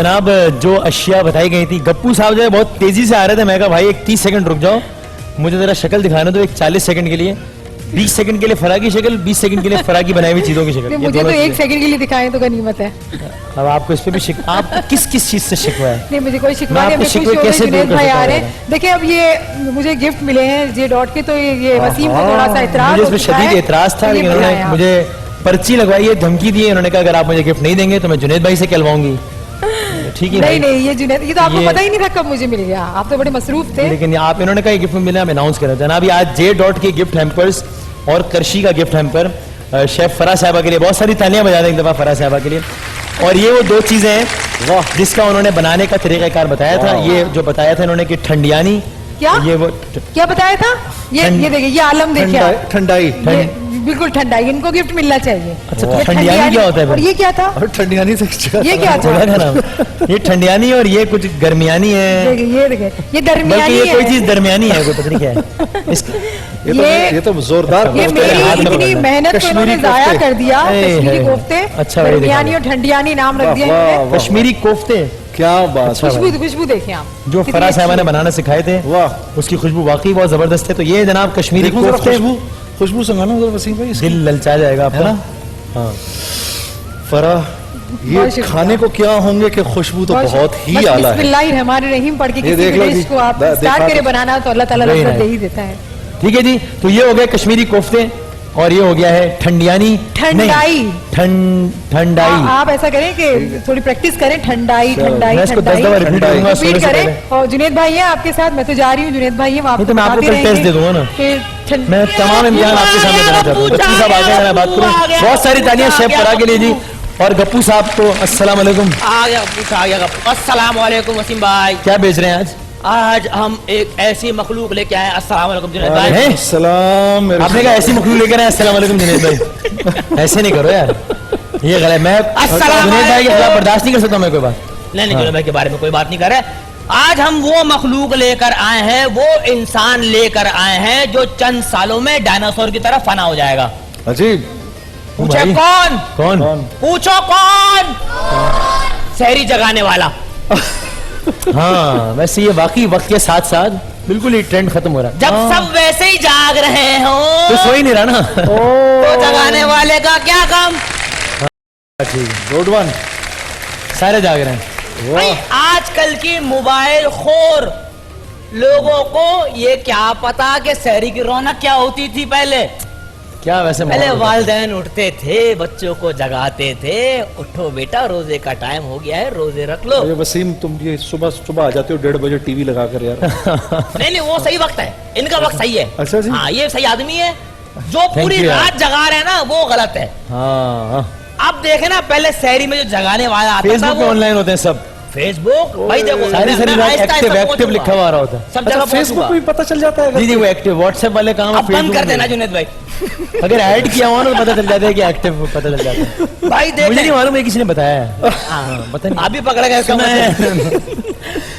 जनाब जो अशिया बताई गई थी, गप्पू साहब जो है बहुत तेजी से आ रहे थे। मैं कहा भाई एक 30 सेकंड रुक जाओ, मुझे जरा शक्ल दिखाने दो एक 40 सेकंड के लिए। 20 सेकंड के लिए फरा की शक्ल, 20 सेकंड के लिए फरा की बनाई हुई चीजों की शक्ल। मुझे तो 1 सेकंड के लिए दिखाएं तो गनीमत है। अब आपको इस पे भी आप किस चीज से शिकवा है? नहीं मुझे कोई शिकवा नहीं, जुनैद भाई आ रहे हैं। देखिए अब ये मुझे गिफ्ट मिले हैं जे डॉट के, तो ये वसीम को थोड़ा सा इतराज, मुझे इसमें शदीद एतराज था, लेकिन उन्होंने मुझे पर्ची लगवाई है, धमकी दी है। उन्होंने कहा अगर आप मुझे गिफ्ट नहीं देंगे तो मैं जुनैद भाई से कहलवाऊंगी। ठीक है नहीं ये जुनैद, ये तो आपको पता ही नहीं था कब मुझे मिल गया, आप तो बड़े मसरूफ थे। लेकिन आप इन्होंने कहा गिफ्ट मिला, मैं अनाउंस कर रहा था जनाब। आज जे डॉट के गिफ्ट हैम्पर्स और करशी का गिफ्ट हैम्पर शेफ फरा साहबा के लिए। बहुत सारी तालियां बजा दें एक दफा फरा साहबा के लिए। और ये वो 2 चीजें हैं जिसका उन्होंने बनाने का तरीकाकार बताया था। ये जो बताया था इन्होंने कि ठंडियानी, क्या ये वो क्या बताया था? ये देखिए, ये आलम देखिए, ठंडाई, बिल्कुल ठंडाई, इनको गिफ्ट मिलना चाहिए। अच्छा ठंडियानी क्या होता है? और ये क्या था? ठंडियानी से ये क्या था? ये ठंडियानी और ये कुछ गर्मियानी है। ये देखिए, ये दरमियानी है, कोई चीज दरमियानी है, कोई पता नहीं क्या है। ये तो जोरदार। ये मेरी इतनी मेहनत को इन्होंने जाया कर दिया। कश्मीरी कोफ्ते, अच्छा दरमियानी और ठंडियानी नाम रख दिया इन्होंने। कश्मीरी कोफ्ते, क्या बात। खुशबू देखिए आप, जो फरा साहबा ने बनाना सिखाए थे, वाह उसकी खुशबू वाकई बहुत जबरदस्त है। तो ये जनाब कश्मीरी कोफ्ते, खुशबू संगाना उधर वसीम भाई, दिल ललचा जाएगा आपका ना। हाँ फरा, ये खाने को क्या होंगे कि खुशबू तो बहुत ही आला है। बिस्मिल्लाहिर्रहमानिर्रहीम पढ़ के किसी भी डिश को आप स्टार्ट करे बनाना तो अल्लाह ताला लज़्ज़त दे ही देता है। ठीक है जी, तो ये हो गए कश्मीरी कोफ्ते और ये हो गया है ठंडियानी, ठंडाई। ठंडाई आप ऐसा करें कि थोड़ी प्रैक्टिस करें, ठंडाई ठंडाई मैं इसको 10 दफा रिपीट करें। और जुनैद भाई है आपके साथ, मैं तो जा रही हूँ, जुनैद भाई है, तो मैं आपको टेस्ट दे दूंगा ना। मैं तमाम इम्तिहान आपके सामने देना चाहता हूँ। गप्पू साहब आ गए, मैं बात करूँ। बहुत सारी तालियां शेफ फरा के लिए जी। और गप्पू साहब को अस्सलाम वालेकुम। आ गया गप्पू। अस्सलाम वालेकुम वसीम भाई। क्या बेच रहे हैं आज? आज हम एक ऐसी मखलूक लेके आए। अस्सलाम वालेकुम जुनैद भाई। अस्सलाम। आपने कहा ऐसी मखलूक लेकर आए, अस्सलाम वालेकुम जुनैद भाई। ऐसे नहीं करो यार, ये गलत। मैं जुनैद भाई के खिलाफ बर्दाश्त नहीं कर सकता मैं कोई बात। नहीं जुनैद भाई के बारे में कोई बात नहीं कर रहे। आज हम वो मखलूक लेकर आए हैं, वो इंसान लेकर आए हैं जो चंद सालों में डायनासोर की तरह फना हो जाएगा। अजीब। पूछे कौन? पूछो कौन? शहरी जगाने वाला। हाँ वैसे ये वाकई वक्त के साथ साथ बिल्कुल ही ट्रेंड खत्म हो रहा है। जब सब वैसे ही जाग रहे हो तो सो ही नहीं रहा ना। तो जगाने वाले का क्या काम? ठीक है, गुड वन। सारे जाग रहे हैं। भाई आजकल की मोबाइल खोर लोगों को ये क्या पता कि शहरी की रौनक क्या होती थी पहले। क्या वैसे पहले वालिदैन उठते थे, बच्चों को जगाते थे, उठो बेटा रोजे का टाइम हो गया है, रोजे रख लो। ये वसीम तुम ये सुबह आ जाते हो 1:30 बजे टीवी लगा कर यार। नहीं वो सही वक्त है, इनका वक्त सही है। अच्छा जी। हाँ ये सही आदमी है। जो पूरी रात जगा रहे हैं ना वो गलत है। हाँ अब देखे ना, पहले शहरी में जो जगाने वाला आता था वो ऑनलाइन होते हैं सब। फेसबुक भाई देखो सारी एक्टिव लिखा हुआ होता है। सब जगह फेसबुक पे पता चल जाता है। जी वो एक्टिव। व्हाट्सएप वाले काम अब बंद कर देना जुनैद भाई। अगर ऐड किया हुआ ना तो पता चल जाता है कि एक्टिव पता चल जाता है। भाई देख, मुझे नहीं मालूम है, किसी ने बताया है। पता नहीं अभी पकड़ा गया इसका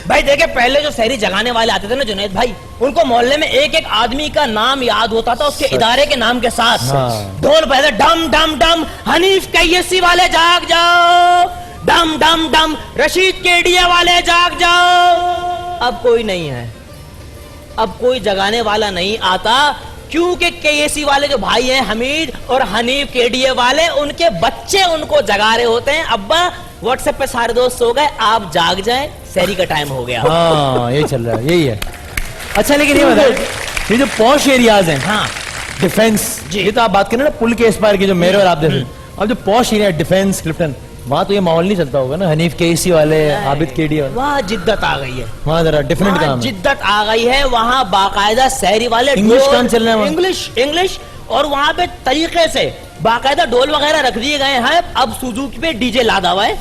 भाई देखे पहले जो शहरी जगाने वाले आते थे ना जुनैद भाई, उनको मोहल्ले में एक एक आदमी का नाम याद होता था उसके इदारे के नाम के साथ। ढोल पहले डम डम डम, हनीफ कैसी वाले जाग जाओ, डम डम डम रशीद केडिया वाले जाग जाओ। अब कोई नहीं है, अब कोई जगाने वाला नहीं आता, क्योंकि केसी वाले जो भाई हैं हमीद और हनीफ केडीए वाले, उनके बच्चे उनको जगा रहे होते हैं। अब्बा व्हाट्सएप पे सारे दोस्त सो गए, आप जाग जाएं, शहरी का टाइम हो गया। हाँ यही चल रहा है, यही है। अच्छा लेकिन ये बताइए, ये जो पॉश एरियाज हैं, हाँ डिफेंस, ये तो आप बात करें ना पुल के इस पार की जो मेरे और आप देखते, अब जो पॉश एरिया डिफेंस क्लिफ्टन, वहाँ तो ये माहौल नहीं चलता होगा ना। हनीफ केसी वाले, आबिद केडी वाले, वहाँ जिद्दत आ गई है। वहाँ जरा डिफरेंट काम है, जिद्दत आ गई है। वहाँ बाकायदा शहरी वाले इंग्लिश काम चल रहा है, इंग्लिश और वहाँ पे तरीके से बाकायदा ढोल वगैरह रख दिए गए हैं। अब सुजुकी पे डीजे लादा हुआ है।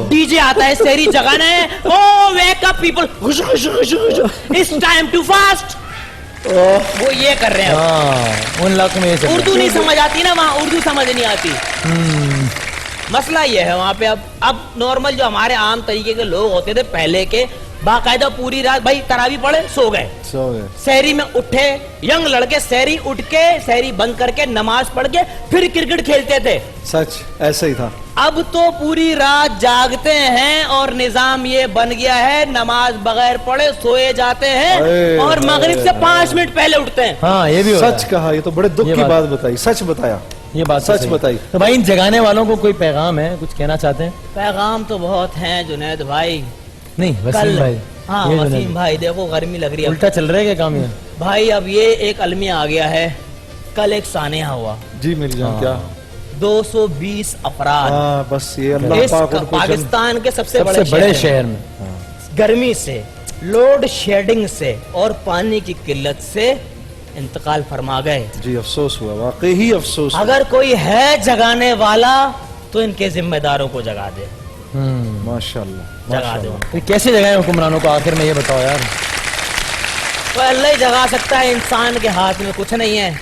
डीजे आता है शहरी जगाना है। O wake up people, it's time to fast. वो ये कर रहे हैं। उन लाखों में उर्दू नहीं समझ आती ना, वहाँ उर्दू समझ नहीं आती। मसला ये है वहाँ पे। अब नॉर्मल जो हमारे आम तरीके के लोग होते थे पहले के, बाकायदा पूरी रात भाई तरावी पढ़े सो गए। शहरी में उठे यंग लड़के, शहरी उठ के शहरी बंद करके नमाज पढ़ के फिर क्रिकेट खेलते थे। सच ऐसे ही था। अब तो पूरी रात जागते हैं और निजाम ये बन गया है, नमाज बगैर पढ़े सोए जाते हैं अरे, और मगरिब से 5 मिनट पहले उठते हैं। हाँ ये भी हो रहा सच है। कहा, ये तो बड़े दुख ये की बात- बात बताई, सच बताया, ये बात तो सच सही है। बताई। तो भाई इन जगाने वालों को कोई पैगाम है, कुछ कहना चाहते हैं? पैगाम तो बहुत हैं जुनैद भाई। नहीं वसीम कल भाई, हाँ ये जो वसीम नहीं, भाई देखो गर्मी लग रही है उल्टा चल रहा है क्या काम ये? भाई। अब ये एक अलमिया आ गया है, कल एक सानिया हुआ, जी मेरी जान, क्या 220 अफराद हाँ बस ये अल्लाह इस पाक उनको पाकिस्तान के सबसे सबसे बड़े बड़े शहर में। गर्मी से, लोड शेडिंग से और पानी की किल्लत से इंतकाल फरमा गए। जी अफसोस हुआ, वाकई ही अफसोस हुआ। अगर कोई है जगाने वाला तो इनके जिम्मेदारों को जगा दे, माशाल्लाह जगा दे। तो कैसे जगाए हुक्मरानों को, आखिर में ये बताओ यार। तो अल्लाह ही जगा सकता है, इंसान के हाथ में कुछ नहीं है।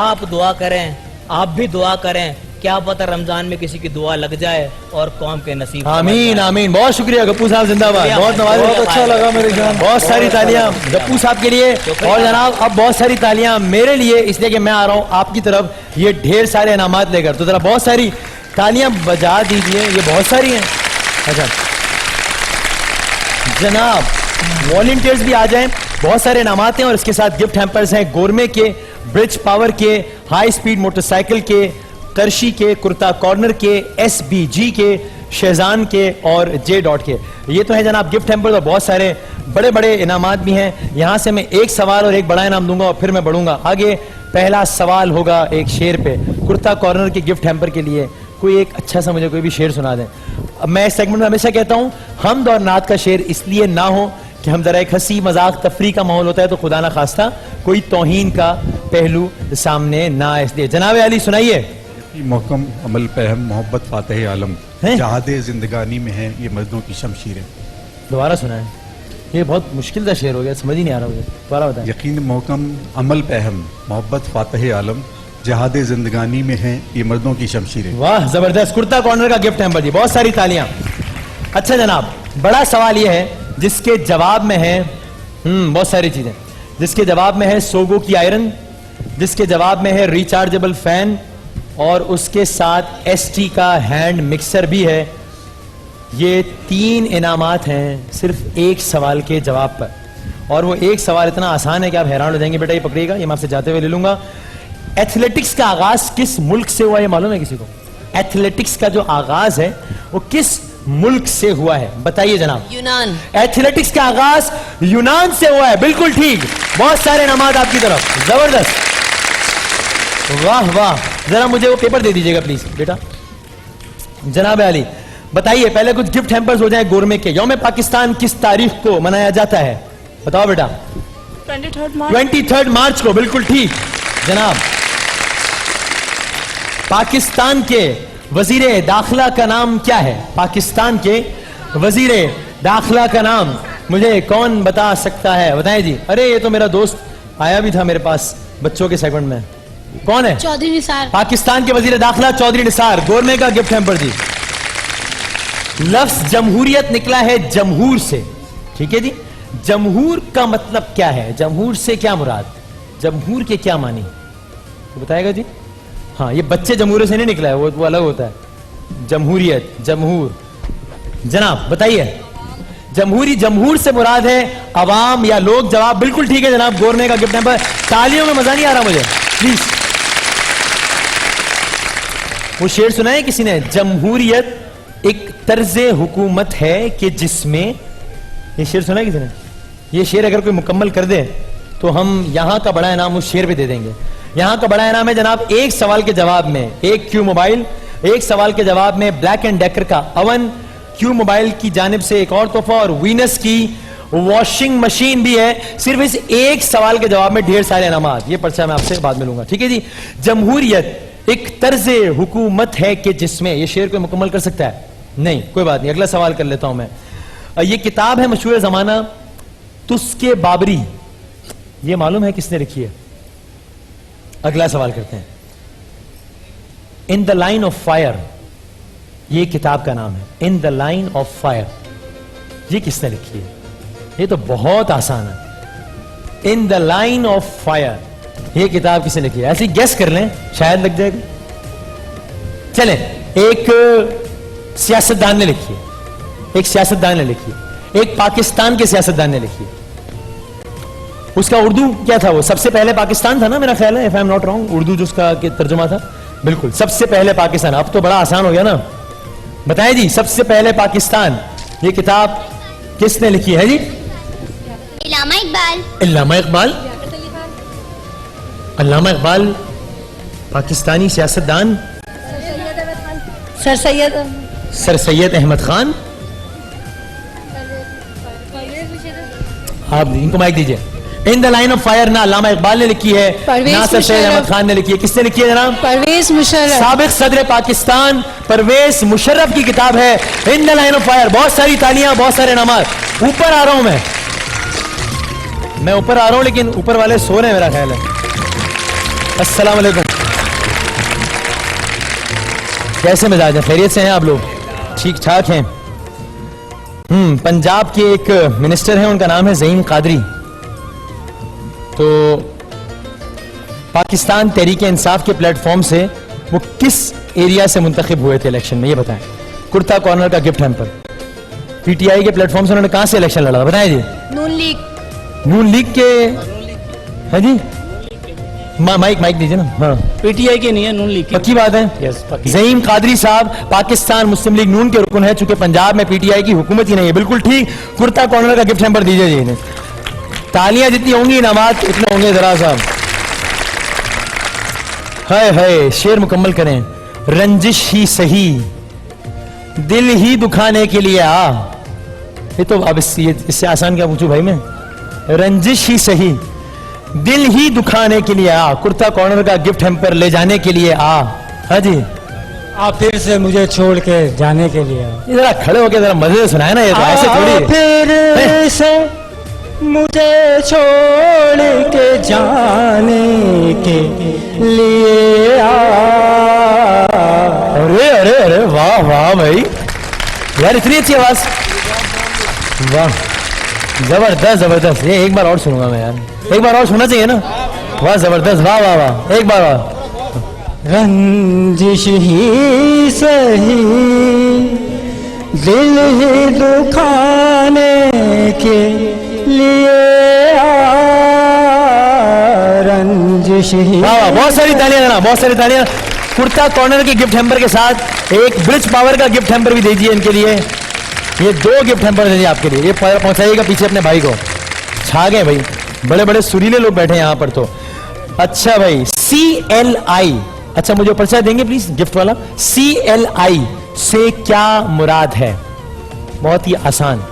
आप दुआ करें, आप भी दुआ करें, क्या पता रमजान में किसी की दुआ लग जाए और कौम के नसीब में आमीन बन जाए। आमीन। बहुत शुक्रिया गप्पू साहब, जिंदाबाद। शुक्रिया बहुत भाई, नवाज, बहुत अच्छा लगा मेरी जान, बहुत सारी तालियां गप्पू साहब के लिए। शुक्रिया। और जनाब अब बहुत सारी तालियां मेरे लिए, इसलिए कि मैं आ रहा हूं आपकी तरफ ये ढेर सारे इनामात लेकर। तो जरा बहुत सारी तालियां बजा दीजिए, ये बहुत सारी हैं। अच्छा जनाब, वॉलंटियर्स भी आ जाएं। बहुत सारे इनामात हैं और इसके साथ गिफ्ट हैम्पर्स हैं, गोरमे के, ब्रिज पावर के, हाई स्पीड मोटरसाइकिल के, करशी के, कुर्ता कॉर्नर के, SBG के, शेजान के और जे डॉट के। ये तो है जनाब गिफ्ट हैम्पर्स और बहुत सारे बड़े बड़े इनामात भी हैं। यहां से मैं एक सवाल और एक बड़ा इनाम दूंगा और फिर मैं बढ़ूंगा आगे। पहला सवाल होगा एक शेर पे, कुर्ता कॉर्नर के गिफ्ट हैम्पर के लिए कोई एक अच्छा सा मुझे कोई भी शेर सुना दें। अब मैं इस सेगमेंट में हमेशा कहता हूं हमद और नात का शेर इसलिए ना हो कि हम जरा एक हंसी मजाक तफरी का माहौल होता है तो खुदा ना खास्ता कोई तौहीन का पहलू सामने ना आए, इसलिए जनाब अली सुनाइए। मोहकम अमल पहम मोहब्बत फातह आलम हैं? जहादे जिंदगानी में है ये मर्दों की शमशीरें। दोबारा सुनाए, ये बहुत मुश्किल सा शेर हो गया, समझ ही नहीं आ रहा मुझे, दोबारा बताएं। यकीन मोहकम अमल पहम मोहब्बत फातह आलम जहादे जिंदगानी में है ये मर्दों की शमशीरें। वाह जबरदस्त, कुर्ता कॉर्नर का गिफ्ट हैम्पर जी, बहुत सारी तालियां। अच्छा जनाब, बड़ा सवाल यह है जिसके जवाब में है बहुत सारी चीजें, जिसके जवाब में है सोगो की आयरन, जिसके जवाब में है रिचार्जेबल फैन और उसके साथ ST का हैंड मिक्सर भी है। ये 3 इनामात हैं सिर्फ एक सवाल के जवाब पर, और वो एक सवाल इतना आसान है कि आप हैरान हो जाएंगे। बेटा ये पकड़िएगा, ये मैं आपसे जाते हुए ले लूंगा। एथलेटिक्स का आगाज किस मुल्क से हुआ, ये मालूम है किसी को? एथलेटिक्स का जो आगाज है वो किस मुल्क से हुआ है, बताइए जनाब। यूनान। एथलेटिक्स का आगाज यूनान से हुआ है, बिल्कुल ठीक। बहुत सारे इनामात आपकी तरफ, जबरदस्त, वाह वाह। जरा मुझे वो पेपर दे दीजिएगा प्लीज बेटा। जनाब अली बताइए, पहले कुछ गिफ्ट हैम्पर्स हो जाए गोरमे के। यौम पाकिस्तान किस तारीख को मनाया जाता है, बताओ बेटा। 23 मार्च को, बिल्कुल ठीक जनाब। पाकिस्तान के वजीर दाखिला का नाम क्या है? पाकिस्तान के वजीर दाखिला का नाम मुझे कौन बता सकता है, बताएं जी। अरे ये तो मेरा दोस्त आया भी था मेरे पास बच्चों के सेगमेंट में, कौन है? चौधरी निसार। पाकिस्तान के वजीर दाखिला चौधरी निसार, गोरमे का गिफ्ट हैम्पर जी। लफ्ज जमहूरियत निकला है जमहूर से, ठीक है जी। जमहूर का मतलब क्या है, जमहूर से क्या मुराद, जमहूर के क्या मानी, तो बताएगा जी। हाँ, ये बच्चे जमहूर से नहीं निकला है, वो अलग होता है। जमहूरियत, जमहूर, जनाब बताइए। जमहूरी, जमहूर से मुराद है अवाम या लोग। जवाब बिल्कुल ठीक है जनाब, गोरमे का गिफ्ट हैम्पर। तालियों में मजा नहीं आ रहा मुझे, प्लीज। वो शेर सुना है किसी ने? जमहूरियत एक तर्ज हुकूमत है कि जिसमें, ये शेर सुना है किसी ने? ये शेर अगर कोई मुकम्मल कर दे तो हम यहां का बड़ा इनाम उस शेर पे दे देंगे। यहां का बड़ा इनाम है जनाब एक सवाल के जवाब में एक क्यू मोबाइल, एक सवाल के जवाब में ब्लैक एंड डेकर का अवन, क्यू मोबाइल की जानिब से एक और तोहफा और वीनस की वॉशिंग मशीन भी है। सिर्फ इस एक सवाल के जवाब में ढेर सारे इनामात। ये पर्चा मैं आपसे बाद में लूंगा, ठीक है जी। जमहूरियत एक तर्ज हुकूमत है कि जिसमें, ये शेर कोई मुकम्मल कर सकता है? नहीं, कोई बात नहीं, अगला सवाल कर लेता हूं मैं। ये किताब है मशहूर जमाना तुस्के बाबरी, ये मालूम है किसने लिखी है? अगला सवाल करते हैं। In the line of fire, ये किताब का नाम है। In the line of fire, ये किसने लिखी है? ये तो बहुत आसान है। In the line of fire, ये किताब किसने लिखी है? ऐसे गेस कर लें, शायद लग जाएगा। चले, एक सियासतदान ने लिखी है, एक सियासतदान ने लिखी है, एक पाकिस्तान के सियासतदान ने लिखी है। उसका उर्दू क्या था? वो सबसे पहले पाकिस्तान था ना, मेरा ख्याल है, if I am not wrong, Urdu जो उसका तर्जुमा था, बिल्कुल सबसे पहले पाकिस्तान। अब तो बड़ा आसान हो गया ना, बताएं जी, सबसे पहले पाकिस्तान, ये किताब किसने लिखी है जी? इल्लामा इकबाल। अल्लामा इकबाल। अल्लामा इकबाल पाकिस्तानी सियासतदान सर सैयद अहमद खान। आप इनको माइक दीजिए। In the line of fire ना अल्लामा इकबाल ने लिखी है, ना सर सैयद अहमद खान ने लिखी है। किसने लिखी है जनाब? परवेज मुशर्रफ। साबिक सदर पाकिस्तान परवेज मुशर्रफ की किताब है in the line of fire. बहुत सारी तालियां, बहुत सारे इनामात। ऊपर आ रहा हूं मैं ऊपर आ रहा हूं, लेकिन ऊपर वाले सो रहे हैं मेरा ख्याल है। अस्सलाम वालेकुम, कैसे मिजाज है? खैरियत से हैं आप लोग? ठीक ठाक हैं। पंजाब के एक मिनिस्टर हैं, उनका नाम है ज़हीम कादरी। तो पाकिस्तान तहरीक इंसाफ के प्लेटफॉर्म से वो किस एरिया से मुंतखब हुए थे इलेक्शन में, ये बताएं। कुर्ता कॉर्नर का गिफ्ट हैम्पर। पीटीआई के प्लेटफॉर्म से उन्होंने कहां से इलेक्शन लड़ा, बताएं जी। नून लीग। नून लीग के है जी, माइक दीजिए ना। हाँ, पीटीआई की नहीं है, नून लीग की। पक्की बात है। यस, पक्की। ज़हीम कादरी साहब पाकिस्तान मुस्लिम लीग नून के रुकन है, चूंकि पंजाब में पीटीआई की हुकूमत ही नहीं है। बिल्कुल ठीक। कुर्ता कॉर्नर का गिफ्ट हैम्पर दीजिए जी इन्हें। तालियां जितनी होंगी इनामात उतने होंगे। जरा साहब, हाय हाय, शेर मुकम्मल करें। रंजिश ही सही दिल ही दुखाने के लिए आ। ये तो अब इससे आसान क्या पूछूं भाई मैं? रंजिश ही सही दिल ही दुखाने के लिए आ, कुर्ता कॉर्नर का गिफ्ट हैम्पर ले जाने के लिए आ। हाँ जी, आप फिर से मुझे छोड़ के जाने के लिए। ये जरा खड़े होके जरा मजे से सुनाए ना, ये तो ऐसे थोड़ी। फिर से मुझे छोड़ के जाने के लिए आ। अरे अरे अरे, वाह वाह भाई, यार इतनी अच्छी आवाज, वाह, जबरदस्त जबरदस्त। ये एक बार और सुनूंगा मैं यार, एक बार और सुनना चाहिए ना। वाह जबरदस्त, वाह वाह वाह, एक बार और। रंजिश ही सही दिल ही दुखाने के लिए आ। रंजिश ही। वाह वाह, बहुत सारी तालियां देना, बहुत सारी तालियां। कुर्ता कॉर्नर के गिफ्ट हैम्पर के साथ एक ब्रिज पावर का गिफ्ट हैम्पर भी दीजिए इनके लिए। ये 2 गिफ्ट हैम्पर दीजिए आपके लिए। ये पहुंचाइएगा पीछे अपने भाई को। छा गए भाई, बड़े बड़े सुरीले लोग बैठे हैं यहाँ पर तो। अच्छा भाई, CLI, अच्छा मुझे परिचय देंगे प्लीज गिफ्ट वाला। CLI से क्या मुराद है? बहुत ही आसान।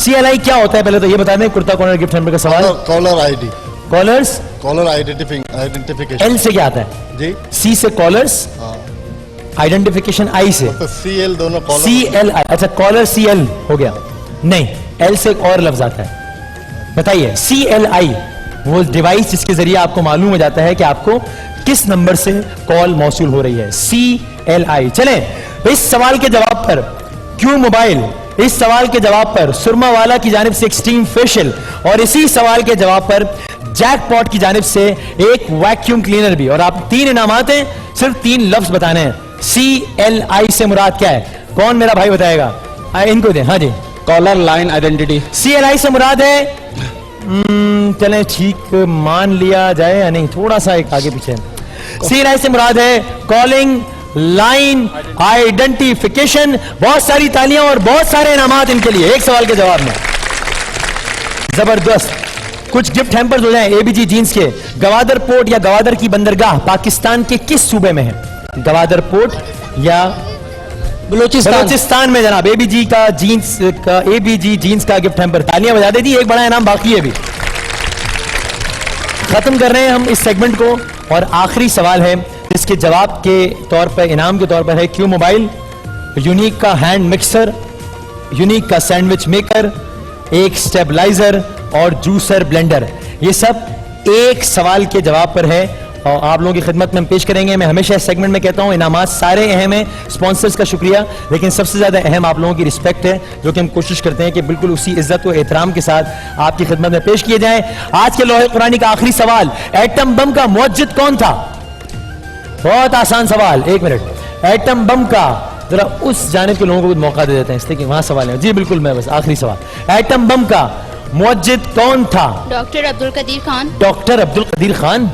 CLI क्या होता है पहले तो ये बता दें। कुर्ता कॉर्नर गिफ्ट हैम्पर का सवाल। Caller ID, callers. Caller identification. L से क्या आता है जी? C से कॉलर्स, आइडेंटिफिकेशन I से तो CL दोनों कॉलर। CLI, अच्छा कॉलर CL हो गया। नहीं, L से एक और लफ्ज आता है, बताइए। CLI वो डिवाइस जिसके जरिए आपको मालूम हो जाता है कि आपको किस नंबर से कॉल मौसूल हो रही है। CLI। चलें, इस सवाल के जवाब पर क्यों मोबाइल, इस सवाल के जवाब पर सुरमा वाला की जानिब से एक्सट्रीम फेशियल, और इसी सवाल के जवाब पर जैकपॉट की जानिब से एक वैक्यूम क्लीनर भी। और आप 3 इनामात हैं, सिर्फ 3 लफ्ज बताने हैं। CLI से मुराद क्या है? कौन मेरा भाई बताएगा? इनको दे। हाँ जी, कॉलर लाइन आइडेंटिटी। CLI से मुराद है, चलें ठीक मान लिया जाए या नहीं, थोड़ा सा एक आगे पीछे। CLI से मुराद है कॉलिंग लाइन आइडेंटिफिकेशन। बहुत सारी तालियां और बहुत सारे इनामात इनके लिए एक सवाल के जवाब में। जबरदस्त। कुछ गिफ्ट हैम्पर्स हो जाएं ABG जीन्स के। गवादर पोर्ट या गवादर की बंदरगाह पाकिस्तान के किस सूबे में है? गवादर पोर्ट या बलूचिस्तान में जनाब। ABG का जीन्स का, ABG जीन्स का गिफ्ट हैम्पर। तालियां बजा दे दी, एक बड़ा इनाम बाकी है अभी। खत्म कर रहे हैं हम इस सेगमेंट को, और आखिरी सवाल है जिसके जवाब के तौर पर, इनाम के तौर पर है क्यू मोबाइल, यूनिक का हैंड मिक्सर, यूनिक का सैंडविच मेकर, एक स्टेबलाइजर और जूसर ब्लेंडर। ये सब एक सवाल के जवाब पर है और आप लोगों की खिदमत में हम पेश करेंगे। मैं हमेशा इस सेगमेंट में कहता हूं इनामात सारे अहम हैं, स्पॉन्सर्स का शुक्रिया, लेकिन सबसे ज्यादा अहम आप लोगों की रिस्पेक्ट है, जो कि हम कोशिश करते हैं कि बिल्कुल उसी इज्जत और एहतराम के साथ आपकी खिदमत में पेश किए जाएं। आज के लोहे कुरानी का आखिरी सवाल, एटम बम का मुअज्जिद कौन था? बहुत आसान सवाल, 1 मिनट। एटम बम का जरा उस जानिब के लोगों को भी मौका दे देते हैं, इसलिए कि वहां सवाल है। जी बिल्कुल, मैं बस आखिरी सवाल, एटम बम का मुअज्जिद कौन था? डॉक्टर अब्दुल कदीर खान। डॉक्टर अब्दुल कदीर खान?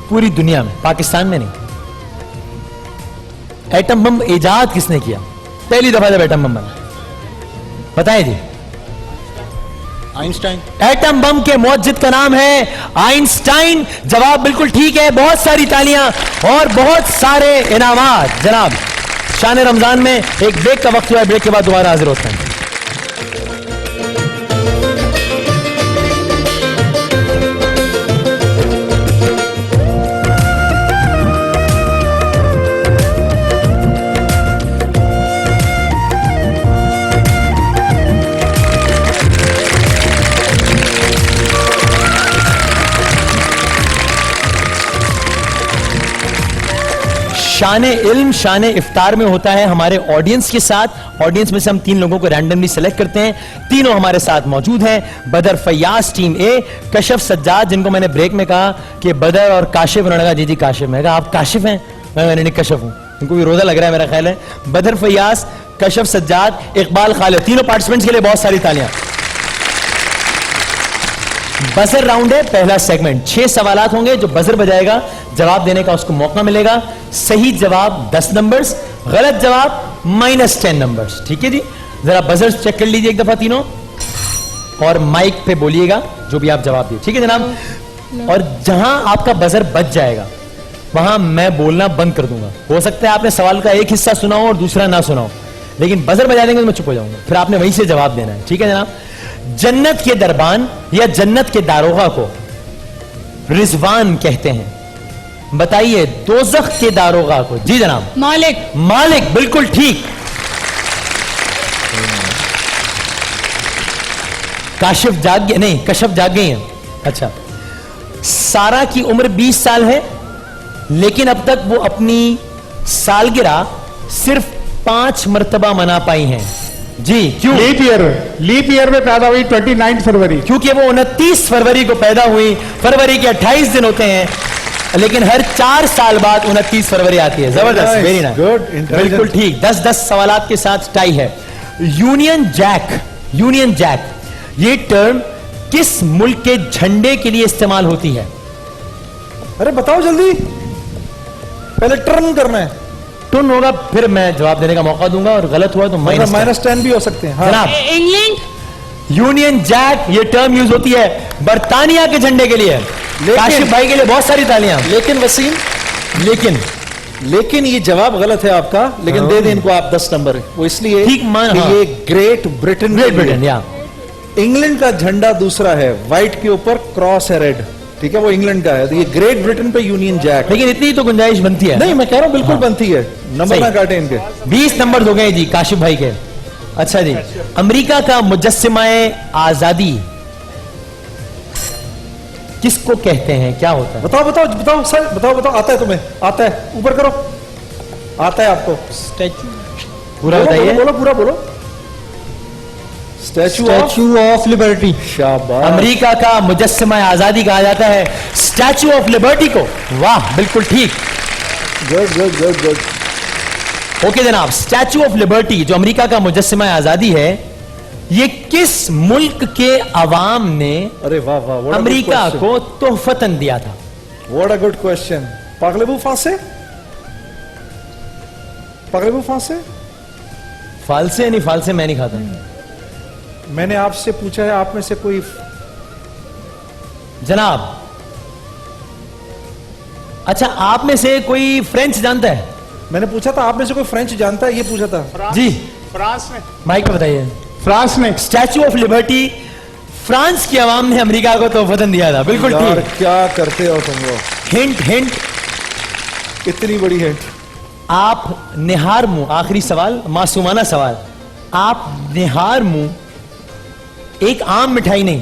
पूरी दुनिया में, पाकिस्तान में नहीं। एटम बम इजाद किसने किया? पहली दफा जब एटम बम बना, बताएं जी। आइंस्टाइन। एटम बम के मुअज्जिद का नाम है आइंस्टाइन। जवाब बिल्कुल ठीक है, बहुत सारी तालियां और बहुत सारे इनामात। जनाब, शान रमजान में एक ब्रेक का वक्त हुआ है, ब्रेक के बाद दोबारा हाजिर होते हैं। शान इल्म शान इफ्तार में होता है हमारे ऑडियंस के साथ। ऑडियंस में से हम 3 लोगों को रैंडमली सेलेक्ट करते हैं, तीनों हमारे साथ मौजूद हैं। बदर फयाज टीम ए, कशफ सज्जाद, जिनको मैंने ब्रेक में कहा कि बदर और काशिफ, उन्होंने कहा जी जी काशिफ। मैं कहा आप काशिफ हैं? मैंने नहीं, कशफ हूं। उनको भी रोजा लग रहा है मेरा ख्याल है। बदर फयाज, कशफ सज्जाद, इकबाल खालिद, तीनों पार्टिसिपेंट्स के लिए बहुत सारी तालियां। बजर राउंड है, पहला सेगमेंट। 6 सवालात होंगे, जो बजर बजाएगा जवाब देने का उसको मौका मिलेगा। सही जवाब 10 नंबर्स, गलत जवाब -10 नंबर्स। ठीक है जी, जरा बजर चेक कर लीजिए एक दफा तीनों, और माइक पे बोलिएगा जो भी आप जवाब दिए। ठीक है जनाब, और जहां आपका बजर बच जाएगा वहां मैं बोलना बंद कर दूंगा। हो सकता है आपने सवाल का एक हिस्सा सुना हो और दूसरा ना सुना हो, लेकिन बजर बजा देंगे तो मैं चुप हो जाऊंगा, फिर आपने वहीं से जवाब देना है। ठीक है जनाब, जन्नत के दरबान या जन्नत के दारोगा को रिजवान कहते हैं, बताइए दोज़ख के दारोगा को। जी जनाब। मालिक। मालिक, बिल्कुल ठीक। काशिफ जाग गए? नहीं, कशफ जाग गई हैं। अच्छा, सारा की उम्र 20 साल है, लेकिन अब तक वो अपनी सालगिरह सिर्फ 5 मरतबा मना पाई हैं। जी क्यों? लीप ईयर में पैदा हुई 29 फरवरी। क्योंकि वो 29 फरवरी को पैदा हुई। फरवरी के 28 दिन होते हैं, लेकिन हर 4 साल बाद 29 फरवरी आती है। जबरदस्त, वेरी नाइस, गुड, बिल्कुल ठीक। 10-10 सवालात के साथ टाई है। यूनियन जैक ये टर्म किस मुल्क के झंडे के लिए इस्तेमाल होती है? अरे बताओ जल्दी, पहले टर्न करना है। टर्न होगा, फिर मैं जवाब देने का मौका दूंगा, और गलत हुआ तो -10 भी हो सकते हैं। हाँ। जनाब, इंग्लैंड। यूनियन जैक ये टर्म यूज होती है बरतानिया के झंडे के लिए। काशिफ भाई के लिए बहुत सारी तालियां। लेकिन वसीम, लेकिन ये जवाब गलत है आपका, लेकिन दे दें इनको आप 10 नंबर। वो इसलिए ठीक मान, कि हाँ। ये ग्रेट ब्रिटेन या इंग्लैंड का झंडा दूसरा है, व्हाइट के ऊपर क्रॉस है रेड, ठीक है, वो इंग्लैंड का है। तो ये ग्रेट ब्रिटेन पे यूनियन जैक। लेकिन इतनी तो गुंजाइश बनती है। नहीं, मैं कह रहा हूं बिल्कुल बनती है। नंबर सही। ना काटे इनके। 20 नंबर हो गए जी काशिफ भाई के। अच्छा जी, अमेरिका का मुजस्सिमाए आजादी किसको कहते हैं, क्या होता है? बताओ सर, बताओ। आता है तुम्हें? आता है? ऊपर करो, आता है आपको? पूरा बताइए। बोलो पूरा बोलो। Statue of liberty. शाबाश। अमेरिका का मुजस्सिमा आजादी कहा जाता है स्टैचू ऑफ लिबर्टी को। वाह, बिल्कुल ठीक। गुड। ओके जनाब, स्टैचू ऑफ लिबर्टी जो अमेरिका का मुजस्सिमा आजादी है, ये किस मुल्क के अवाम ने अरे वाह वाह, what a good America question. को तोहफतन दिया था? What a good question. पागलेबू फांसे? फालसे नहीं, फालसे मैं नहीं खाता। मैंने आपसे पूछा है, आप में से कोई? जनाब, अच्छा आप में से कोई फ्रेंच जानता है? मैंने पूछा था आप में से कोई फ्रेंच जानता है, ये पूछा था। जी, फ्रांस में। माइक पे बताइए। फ्रांस में स्टैचू ऑफ लिबर्टी फ्रांस की आवाम ने अमेरिका को तोहफतन दिया था। बिल्कुल यार ठीक। क्या करते हो तुम लोग? हिंट इतनी बड़ी हिंट। आप निहार मुंह, आखिरी सवाल, मासूमाना सवाल, आप निहार मुंह एक आम मिठाई नहीं,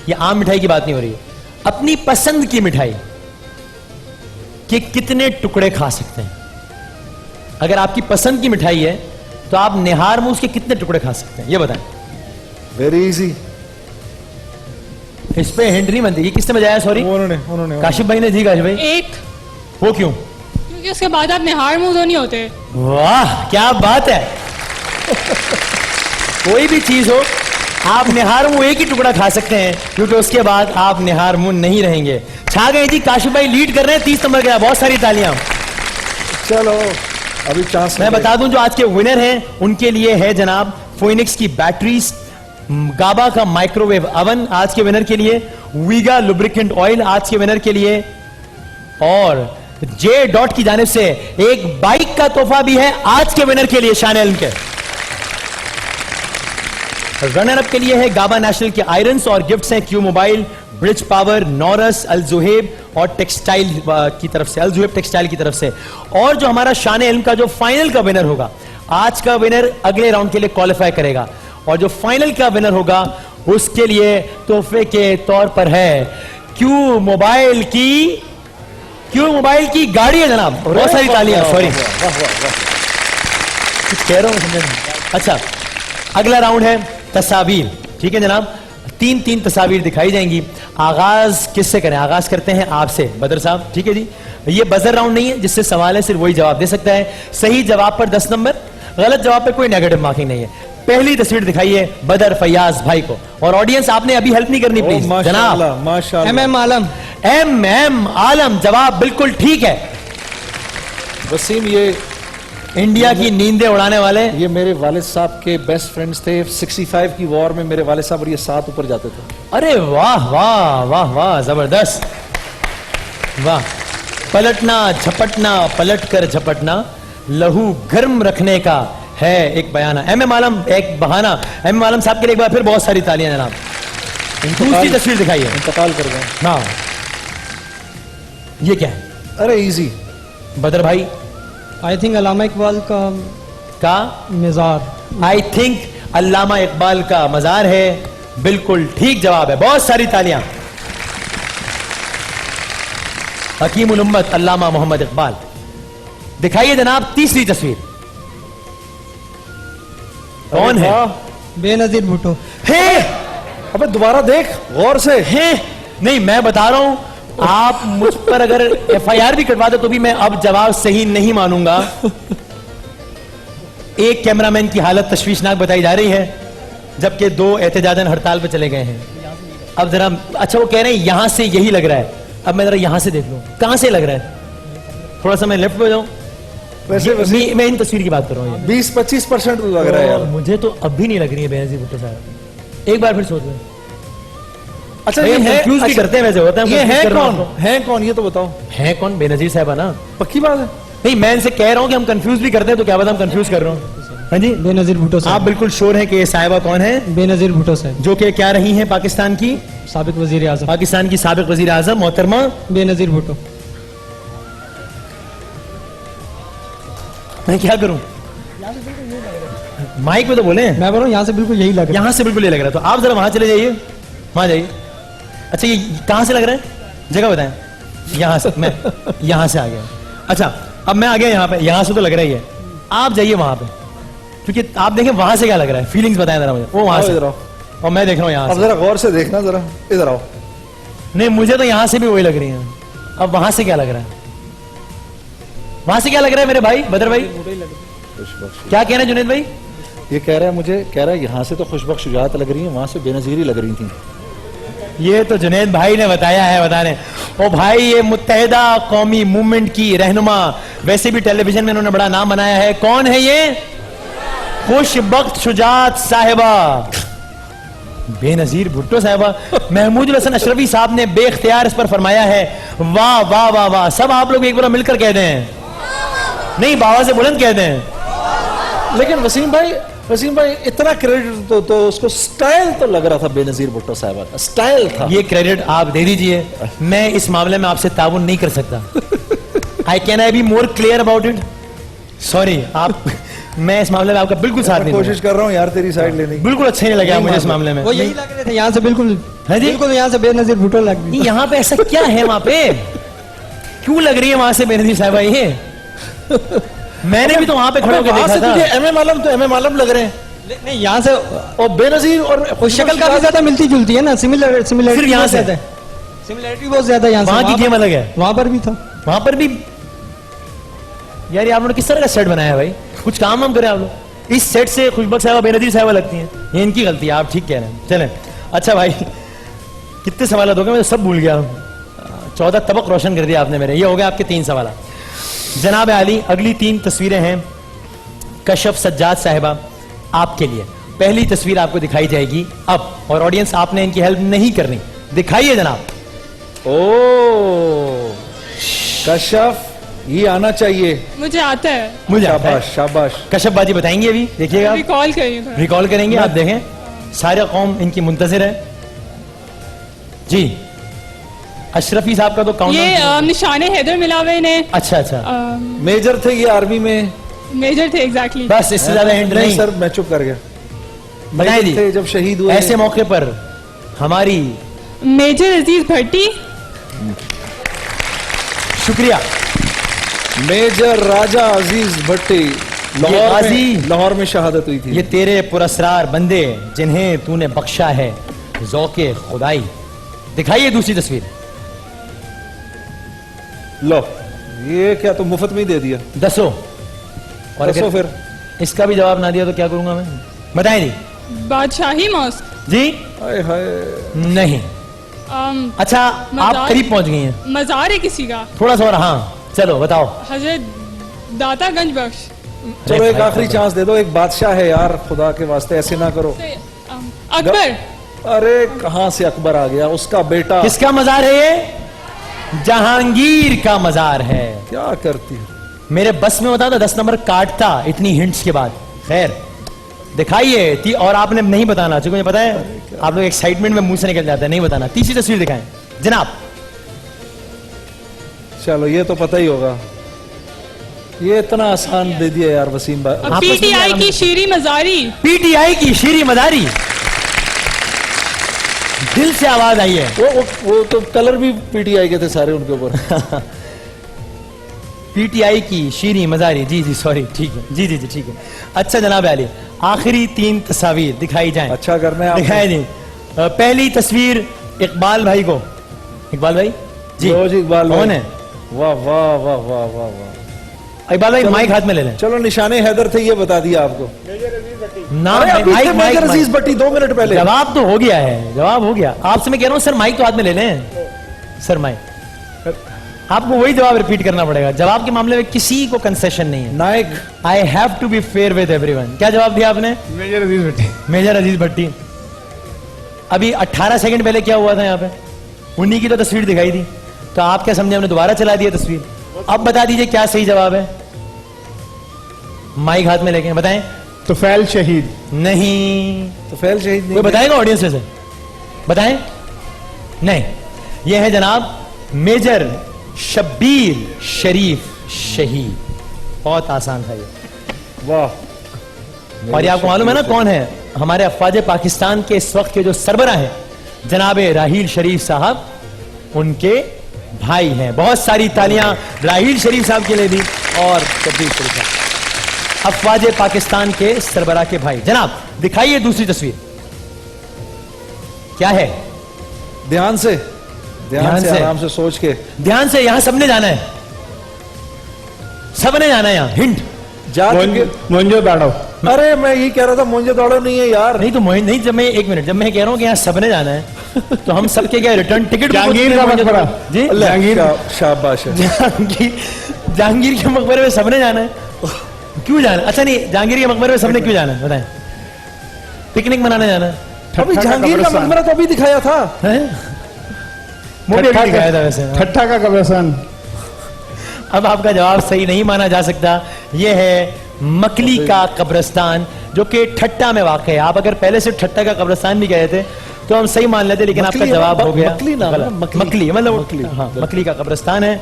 ये आम मिठाई की बात नहीं हो रही है, अपनी पसंद की मिठाई के कितने टुकड़े खा सकते हैं? अगर आपकी पसंद की मिठाई है तो आप निहार मुंह उसके कितने टुकड़े खा सकते हैं, ये बताएं। Very easy. इस पे हिंट नहीं बनती। ये किसने बजाया? सॉरी, उन्होंने काशिफ भाई ने। जी काशिफ भाई। एक। वो क्यों? क्योंकि उसके बाद आप निहार मुंह धोनी होते। वाह क्या बात है। कोई भी चीज हो आप निहार मुंह एक ही टुकड़ा खा सकते हैं, क्योंकि उसके बाद आप निहार मुंह नहीं रहेंगे। छा गए जी, काशिफ भाई लीड कर रहे हैं 30 नंबर का, बहुत सारी तालियां। चलो अभी चांस मैं बता दूं जो आज के विनर हैं उनके लिए है जनाब फोइनिक्स की बैटरीज, गाबा का माइक्रोवेव अवन आज के विनर के लिए, वीगा लुब्रिकेंट ऑयल आज के विनर के लिए, और जे डॉट की जानिब से एक बाइक का तोहफा भी है आज के विनर के लिए शान इल्म के। रनर अप के लिए है गाबा नेशनल के आयरन्स और गिफ्ट्स हैं क्यू मोबाइल, ब्रिज पावर, नॉरस, अल जुहेब और टेक्सटाइल की तरफ से, अल जुहेब टेक्सटाइल की तरफ से। और जो हमारा शान इल्म का जो फाइनल का विनर होगा, आज का विनर अगले राउंड के लिए क्वालिफाई करेगा, और जो फाइनल का विनर होगा उसके लिए तोहफे के तौर पर है क्यू मोबाइल की गाड़ी है जनाब। बहुत सारी तालियां, सॉरी कुछ कह रहा हूं। अच्छा अगला राउंड है तस्वीर, ठीक है जनाब। 3 तस्वीर दिखाई जाएंगी। आगाज किससे करें? आगाज करते हैं आपसे बदर साहब, ठीक है जी। ये बजर राउंड नहीं है, जिससे सवाल है सिर्फ वही जवाब दे सकता है। सही जवाब पर 10 नंबर, गलत जवाब पर कोई नेगेटिव मार्किंग नहीं है। पहली तस्वीर दिखाइए बदर फैयाज भाई को, और ऑडियंस आपने अभी हेल्प नहीं करनी प्लीज जनाब। माशाल्लाह। MM आलम। MM आलम जवाब बिल्कुल ठीक है। वसीम ये इंडिया की नींदें उड़ाने वाले, ये मेरे वालिद साहब के बेस्ट फ्रेंड्स थे। 65 की वॉर में मेरे वालिद साहब और ये 7 ऊपर जाते थे। अरे वाह वाह वाह वाह, जबरदस्त, वाह। पलटना झपटना, पलट कर झपटना, लहू गर्म रखने का है एक बयाना। MM आलम एक बहाना। MM आलम साहब के लिए एक बार फिर बहुत सारी तालियां जनाब। दूसरी तस्वीर दिखाइए। इंतकाल कर गए। हाँ ये क्या है? अरे इजी बदर भाई। आई थिंक अल्लामा इकबाल का मज़ार। आई थिंक अल्लामा इकबाल का मज़ार है, बिल्कुल ठीक जवाब है। बहुत सारी तालियां। हकीमुल उम्मत अल्लामा मोहम्मद इकबाल। दिखाइए जनाब तीसरी तस्वीर। कौन है? बेनजीर भुट्टो। है? अबे दोबारा देख गौर से। है? नहीं मैं बता रहा हूं, आप मुझ पर अगर FIR भी कटवा दो तो भी मैं अब जवाब सही नहीं मानूंगा। एक कैमरामैन की हालत तशवीशनाक बताई जा रही है, जबकि 2 एहतजाजन हड़ताल पे चले गए हैं। अब जरा, अच्छा वो कह रहे हैं यहां से यही लग रहा है, अब मैं जरा यहां से देख लूं कहां से लग रहा है। थोड़ा सा मैं लेफ्ट पे जाऊं। वैसे मैं इन तस्वीर की बात कर रहा हूं। 20-25% लग रहा है यार। मुझे तो अब भी नहीं लग रही है बेनजीर भुट्टो साहब, एक बार फिर सोच लो। अच्छा ये कंफ्यूज भी करते हैं वैसे, होता है ये है कौन? है कौन ये तो बताओ। है कौन? बेनजीर साहब ना। पक्की बात है? नहीं मैं इनसे कह रहा हूं कि हम कंफ्यूज भी करते हैं, तो क्या पता हम कंफ्यूज कर रहा हूं। हाँ जी बेनजीर भुट्टो साहब। आप बिल्कुल श्योर हैं कि ये साहिबा कौन है? बेनजीर भुट्टो साहब, जो कि क्या रही हैं पाकिस्तान की साबिक वजीर आजम। पाकिस्तान की साबिक वजीर आजम मोहतरमा बेनजीर भुट्टो। मैं क्या करूं? माइक में तो बोले। मैं बोल रहा हूँ यहाँ से बिल्कुल यही लग रहा है। यहां से बिल्कुल ये लग रहा है, तो आप जरा वहां चले जाइए, वहां जाइए। अच्छा ये कहां से लग रहा है? जगह बताएं। यहां से मैं यहां से आ गया। अच्छा अब मैं आ गया यहाँ पे, यहां से तो लग रहा ही है। आप जाइए वहां पे, क्योंकि आप देखें वहां से क्या लग रहा है, फीलिंग्स बताएं जरा मुझे। वो वहां से, और मैं देख रहा हूँ यहाँ अब से। जरा गौर से देखना, जरा इधर आओ। नहीं मुझे तो यहां से भी वही लग रही है। अब वहां से क्या लग रहा है? वहां से क्या लग रहा है मेरे भाई बदर भाई? क्या कह रहे हैं जुनैद भाई? ये कह रहा है, मुझे कह रहा है यहाँ से तो खुशबख्श शुजात लग रही है, वहां से बेनजीरी लग रही थी। ये तो जुनैद भाई ने बताया है, बताने। ओ भाई ये मुत्तहिदा कौमी मूवमेंट की रहनुमा, वैसे भी टेलीविजन में इन्होंने बड़ा नाम बनाया है। कौन है ये? खुशबख्त शुजात साहिबा बेनजीर भुट्टो साहिबा। महमूद हसन अशरफी साहब ने बेख्तियार इस पर फरमाया है वाह वाह वाह वाह। सब आप लोग एक बार मिलकर कह दें, नहीं बाबा से बुलंद कह दें। लेकिन वसीम भाई इतना क्रेडिट तो उसको स्टाइल तो लग रहा था बेनजीर भुट्टो साहिबा का स्टाइल था। ये क्रेडिट आप दे दीजिए, मैं इस मामले में आपसे ताउन नहीं कर सकता। I can I be more clear about it? Sorry आप, मैं इस मामले में आपका बिल्कुल साथ नहीं कोशिश कर रहा हूँ यार तेरी साइड लेने की। बिल्कुल अच्छा नहीं लगा मुझे इस मामले में। वो यही लग रहे थे यहाँ से बिल्कुल। है जी? बिल्कुल यहाँ से बेनजीर भुट्टो लग रही। यहाँ पे ऐसा क्या है? वहां पे क्यों लग रही है वहां से बेनजीर साहिबा? ये मैंने भी तो वहां पे खड़े होकर देखा था। तुझे MM आलम तो MM आलम लग रहे हैं। नहीं यहाँ से और बेनजीर और शक्ल काफी ज्यादा मिलती जुलती है ना, सिमिलरिटी यहाँ से सिमिलरिटी बहुत ज्यादा यहाँ से। वहां की गेम अलग है। वहां पर भी था, वहां पर भी यार ये आप लोगों ने किस तरह का सेट बनाया है भाई? कुछ काम हम करें आप लोग। इस सेट से खुशबक साहबा बेनजीर साहबा लगती हैं, ये इनकी गलती है, आप ठीक कह रहे हैं। चलें, अच्छा भाई कितने सवाल हो गए, मैं तो सब भूल गया। 14 तबक रोशन कर दिया आपने मेरे। ये हो गए आपके 3 सवाल। जनाब आली, अगली 3 तस्वीरें हैं कशफ सज्जाद साहिबा आपके लिए। पहली तस्वीर आपको दिखाई जाएगी अब, और ऑडियंस आपने इनकी हेल्प नहीं करनी, दिखाइए जनाब। ओ कशफ, ये आना चाहिए। मुझे आता है, मुझे आता है। शाबाश शाबाश। कशफ बाजी बताएंगे अभी, देखिएगा, रिकॉल करिए थोड़ा। रिकॉल करेंगे, आप देखें सारे कौम इनकी मुंतजिर है जी। अशरफी साहब का तो काउंट ये निशाने हैदर मिला हुए इन्हें। अच्छा अच्छा, मेजर थे ये आर्मी में। मेजर थे एग्जैक्टली। बस इससे ज्यादा हिंट नहीं। सर मैं चुप कर गया। बताइए जी, थे जब शहीद हुए। ऐसे मौके पर हमारी मेजर अजीज भट्टी। शुक्रिया। मेजर राजा अजीज भट्टी, लाहौर में शहादत हुई थी। ये तेरे पुरस्रार बंदे जिन्हें तूने बख्शा है ज़ौक़े खुदाई। दिखाइए दूसरी तस्वीर। लो, ये क्या तो मुफ्त में ही दे दिया। दसो, और दसो अगर फिर इसका भी जवाब ना दिया तो क्या करूंगा मैं? बताएं जी। बादशाही मॉस्क। जी हाय हाय। नहीं। अच्छा, आप मज़ार? करीब पहुंच गई हैं, मज़ार है किसी का। थोड़ा सा और। हाँ चलो बताओ। हजरत दातागंज बख्श। चलो एक भाई, आखिरी चांस दे दो, एक बादशाह है यार, खुदा के वास्ते ऐसे ना करो। अकबर। अरे कहां से अकबर आ गया, उसका बेटा। किसका मजार है ये? जहांगीर का मजार है। क्या करती है? मेरे बस में होता था 10 नंबर काटता इतनी हिंट्स के बाद। खैर दिखाइए और आपने नहीं बताना, चूंकि मुझे पता है आप लोग एक्साइटमेंट में मुंह से निकल जाते हैं, नहीं बताना। तीसरी तस्वीर दिखाएं जनाब। चलो ये तो पता ही होगा, ये इतना आसान दे दिया यार वसीम भाई। पीटीआई की शीरी मजारी। पीटीआई की शीरी मदारी, दिल से आवाज आई है। वो तो कलर भी पीटीआई के थे सारे उनके ऊपर। पीटीआई की शीरी मजारी, जी जी सॉरी, ठीक है जी जी जी ठीक है। अच्छा जनाब आली, आखिरी 3 तस्वीर दिखाई जाएं। अच्छा करना है दिखाई नहीं। पहली तस्वीर इकबाल भाई को। इकबाल भाई जी, रोज इकबाल भाई। कौन है? वाह वाह वाह वाह वाह वाह। इकबाल भाई माइक हाथ में ले लें। चलो निशाने हैदर थे, ये बता दिया आपको। नाम अरे है, अभी माइक थे माइक मेजर अजीज माइक। भट्टी 2 मिनट पहले। जवाब तो हो गया है, जवाब हो गया। आपसे मैं कह रहा हूं सर माइक तो हाथ में ले लें। सर माइक, आपको वही जवाब रिपीट करना पड़ेगा। जवाब के मामले में किसी को कंसेशन नहीं है। Nayak, I have to be fair with everyone. क्या जवाब दिया आपने? मेजर अजीज भट्टी। मेजर अजीज भट्टी। अभी 18 सेकंड पहले क्या हुआ था यहाँ पे? उन्हीं की तो तस्वीर दिखाई थी, तो आप क्या समझे हमने दोबारा चला दिया तस्वीर? अब बता दीजिए क्या सही जवाब है। माइक हाथ में लेके बताएं। तो फैल शहीद। नहीं, तो फैल शहीद नहीं। कोई बताएगा ऑडियंस में से? बताएं। नहीं, यह है जनाब मेजर शब्बीर शरीफ शहीद। बहुत आसान था ये। वाह। और ये आपको मालूम है ना कौन है? हमारे अफवाज पाकिस्तान के इस वक्त के जो सरबरा हैं जनाब राहील शरीफ साहब, उनके भाई हैं। बहुत सारी तालियां राहील शरीफ साहब के लिए भी और शब्बीर शरीफ साहब, अफवाज पाकिस्तान के सरबरा के भाई। जनाब दिखाइए दूसरी तस्वीर। क्या है? ध्यान से, ध्यान से, आराम से सोच के। ध्यान से, यहां सबने जाना है, सबने जाना है। यहां हिंट जा चुके। मोंजो दाड़ो। अरे मैं यही कह रहा था, मुझे दौड़ो नहीं है यार। नहीं तो मोहित नहीं, जब मैं एक मिनट, जब मैं कह रहा हूं कि यहां सबने जाना है तो हम सबके क्या रिटर्न टिकट? जहांगीर का मकबरा। जी, जहांगीर, शाबाश है। जहांगीर के मकबरे में सबने जाना है। क्यों जाना? अच्छा नहीं, जहांगीर के मकबरे में सबने क्यों जाना है बताएं? पिकनिक मनाने जाना है? अभी जहांगीर का मकबरा तो अभी दिखाया था। मुझे भी दिखाया था वैसे। ठट्ठा का कब्रिस्तान। अब आपका जवाब सही नहीं माना जा सकता। यह है मकली का कब्रिस्तान, जो कि ठट्टा में वाक़ है। आप अगर पहले से ठट्टा का कब्रिस्तान भी कहे थे तो हम सही मान लेते, लेकिन आपका जवाब हो गया मकली नाम है, मकली, मतलब मकली। हाँ, मकली का कब्रिस्तान है।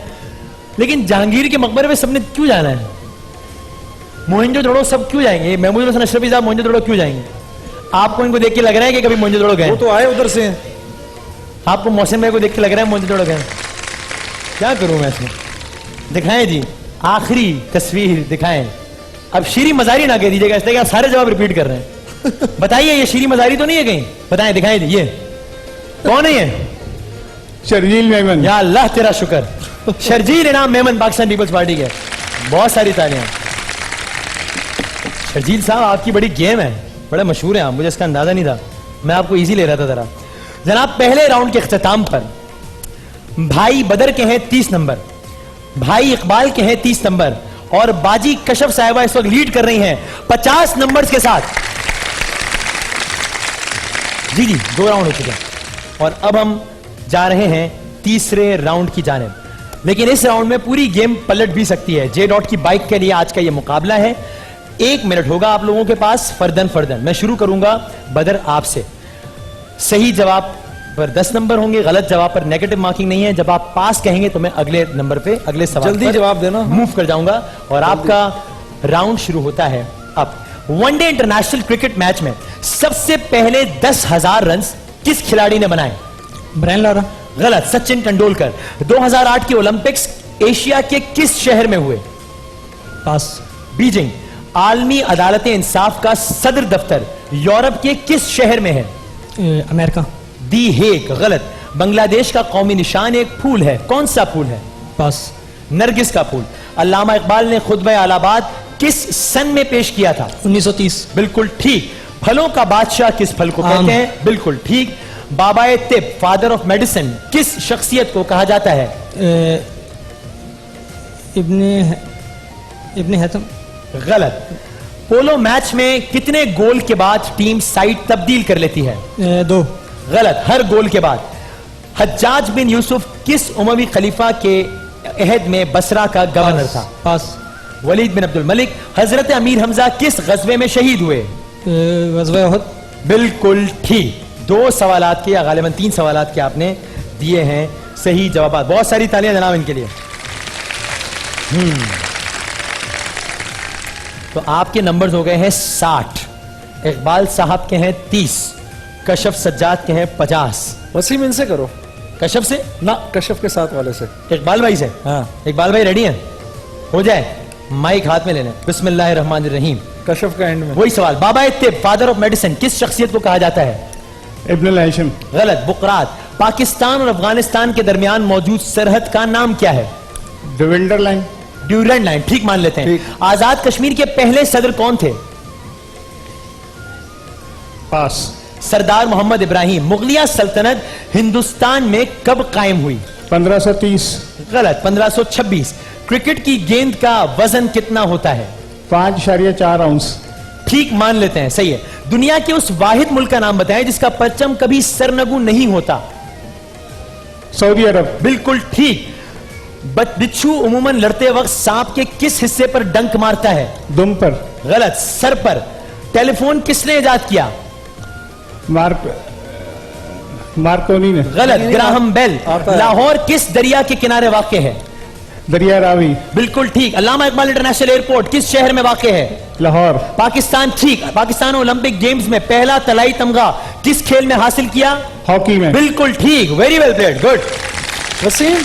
लेकिन जहांगीर के मकबरे में सबने क्यों जाना है? मोहनजोदड़ो सब क्यों जाएंगे? महमूद हसन अशरफी साहब मोहनजोदड़ो क्यों जाएंगे? आपको इनको देख के लग रहा है कि कभी मोहनजोदड़ो गए? वो तो आए उधर से। आपको मौसम भाई को देख के लग रहा है मोहनजोदड़ो गए? क्या करूं मैं इसमें? दिखाएं जी, आखिरी तस्वीर दिखाएं। अब शीरी मजारी ना कह दीजिएगा, इसलिए कि आप सारे जवाब रिपीट कर रहे हैं। बताइए, ये शीरी मजारी तो नहीं है कहीं? बताएं, दिखाएं जी। ये कौन है? ये शर्जील मेमन। या अल्लाह तेरा शुक्र, शर्जील इनाम मेमन, पाकिस्तान पीपल्स पार्टी के। बहुत सारी तालियां। शर्जील साहब आपकी बड़ी गेम है, बड़े मशहूर हैं आप, मुझे इसका अंदाजा नहीं था, मैं आपको इजी ले रहा था जरा। जनाब पहले राउंड के इख्तिताम पर भाई बदर के हैं 30 नंबर, भाई इकबाल के हैं 30 नंबर और बाजी कशफ साहिबा इस वक्त लीड कर रही हैं 50 नंबर्स के साथ। जी 2 राउंड हो चुके हैं और अब हम जा रहे हैं तीसरे राउंड की जानिब। लेकिन इस राउंड में पूरी गेम पलट भी सकती है। जे डॉट की बाइक के लिए आज का यह मुकाबला है। 1 मिनट होगा आप लोगों के पास फर्दन फर्दन। मैं शुरू करूंगा बदर आपसे। सही जवाब पर 10 नंबर होंगे, गलत जवाब पर नेगेटिव मार्किंग नहीं है। जब आप पास कहेंगे तो मैं अगले नंबर पे अगले सवाल जल्दी पर जवाब देना। मूव कर जाऊंगा और आपका राउंड शुरू होता है अब। वनडे इंटरनेशनल क्रिकेट मैच में सबसे पहले 10,000 रन किस खिलाड़ी ने बनाए? Brian Lara. गलत, सचिन तेंदुलकर। 2008 के ओलंपिक्स एशिया के किस शहर में हुए? पास। बीजिंग। आलमी अदालत इंसाफ का सदर दफ्तर यूरोप के किस शहर में है? अमेरिका। दी हेग। गलत। बांग्लादेश का कौमी निशान एक फूल है, कौन सा फूल है? पास। नरगिस का फूल। अल्लामा इकबाल ने खुतबा अलाहाबाद किस सन में पेश किया था? 1930। बिल्कुल ठीक। फलों का बादशाह किस फल को कहते हैं? बिल्कुल ठीक। बाबाए तिब, फादर ऑफ मेडिसिन, किस शख्सियत को कहा जाता है? इब्ने हैतम। गलत। पोलो मैच में कितने गोल के बाद टीम साइड तब्दील कर लेती है? 2। गलत, हर गोल के बाद। हज्जाज बिन यूसुफ किस उमवी खलीफा के अहद में बसरा का गवर्नर था? पास। वलीद बिन अब्दुल मलिक। हजरत अमीर हमजा किस गजवे में शहीद हुए? गज़वा उहद। बिल्कुल ठीक। 2 सवालात के या गालिबन 3 सवालात के आपने दिए हैं सही जवाब। बहुत सारी तालियां जनाब इनके लिए। तो आपके नंबर्स हो गए हैं 60, इकबाल साहब के हैं 30, कशफ सज्जाद के हैं 50। वसीम इनसे करो। कशफ से ना, कशफ के साथ वाले से। इकबाल भाई से। हाँ। इकबाल भाई रेडी हैं? हो जाए, माइक हाथ में लेने। बिस्मिल्लाहिर्रहमानिर्रहीम। कशफ का एंड में। वही सवाल। बाबा तिब, फादर ऑफ मेडिसिन, किस शख्सियत को कहा जाता है? इब्न हाशिम। गलत, बुकरात। पाकिस्तान और अफगानिस्तान के दरमियान मौजूद सरहद का नाम क्या है? डिविंडर लाइन। ड्यूरेंट लाइन, ठीक मान लेते हैं। ठीक। आजाद कश्मीर के पहले सदर कौन थे? पास। सरदार मोहम्मद इब्राहिम। मुगलिया सल्तनत हिंदुस्तान में कब कायम हुई? 1530। गलत, 1526। क्रिकेट की गेंद का वजन कितना होता है? 5.4 आउंस। ठीक मान लेते हैं, सही है। दुनिया के उस वाहिद मुल्क का नाम बताएं जिसका परचम कभी सरनगू नहीं होता? सऊदी अरब। बिल्कुल ठीक। बिच्छू उमूमन लड़ते वक्त सांप के किस हिस्से पर डंक मारता है? दुम पर। गलत, सर पर। टेलीफोन किसने इजाद किया? मार्कोनी ने। गलत, ग्राहम बेल। आता है। लाहौर किस दरिया के किनारे वाक़ है? दरिया रावी। बिल्कुल ठीक। अल्लामा इकबाल इंटरनेशनल एयरपोर्ट किस शहर में वाक़ है? लाहौर। पाकिस्तान ठीक। पाकिस्तान ओलंपिक गेम्स में पहला तलाई तमगा किस खेल में हासिल किया? हॉकी में। बिल्कुल ठीक, very well played, good. Waseem